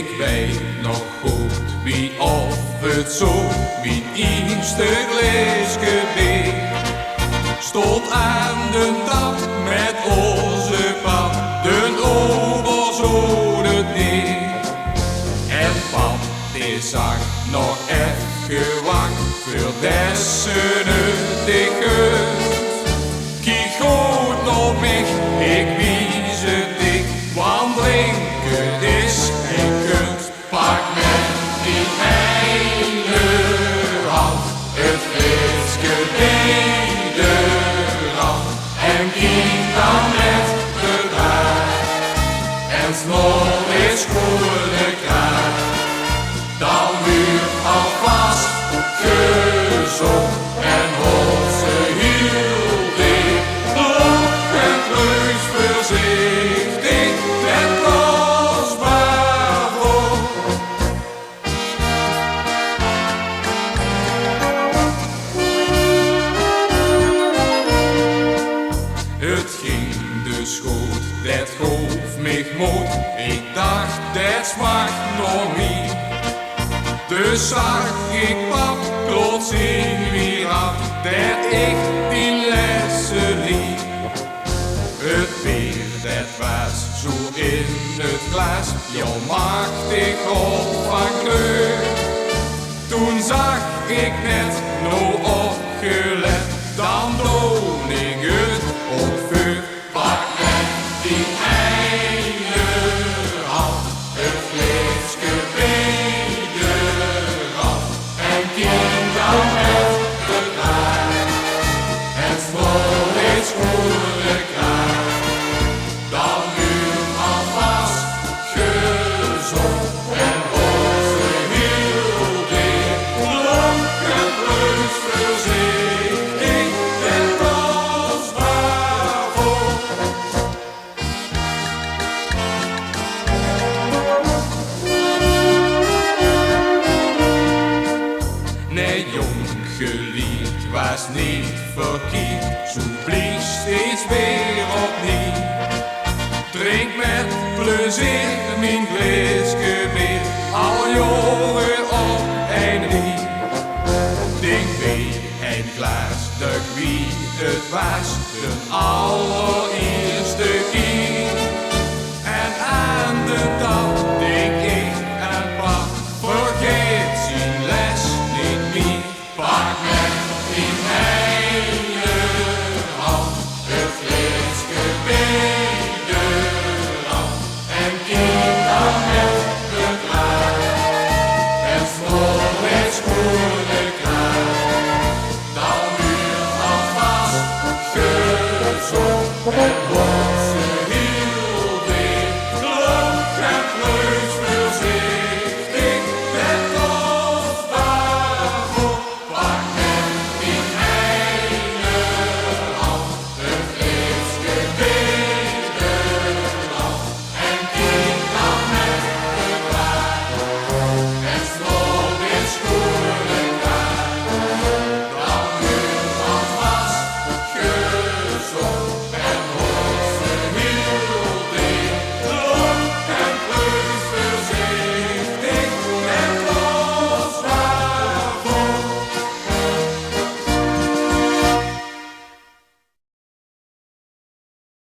Ik weet nog goed wie of het zo, wie eerste gleesje weer. Stond aan de dag met onze pap, de ober zo het neer. En pap, die zag nog even wacht, voor dessen het ik kunt. Kijk goed op mij, ik wies het dik, want drinken is geen kunst. Pak met die ene hand het flesje bij de rand en kijk dan met de draad. En snor is goede kraag, dan weer alvast gezond en hoort ze heel dicht. Loop en reus voorzichtig met kostbaar voor. Het ging dus goed, dat gaf mij moed. Ik dacht, dat smaakt nog niet. Dus zag ik pap plotseling weer af, dat ik die lessen liet. Het bier, dat was zo in het glas, jou maakte ik op van kleur. Toen zag ik net nog opgelet, dan doon ik het op vuur. Pak met die ene hand het flesje bij de rand en kijk dan met de draad. En snor is goede kraag, dan nu alvast gezond en wordt ze heel dicht. Dronken reus voorzichtig en kostbaar voor. Nee, jong geliefd was niet verkeerd, zo blies steeds weer opnieuw. Drink met plezier mijn flesje weer, al jaren op en wie. Denk bij een glas, dat wie het was, de allereerste keer. En aan de dag denk ik aan pap, vergeet zijn les niet meer. Pak met die ene hand het flesje bij de rand en kijk dan met de draad. En snor is goede kraag, dan weer alvast gezond.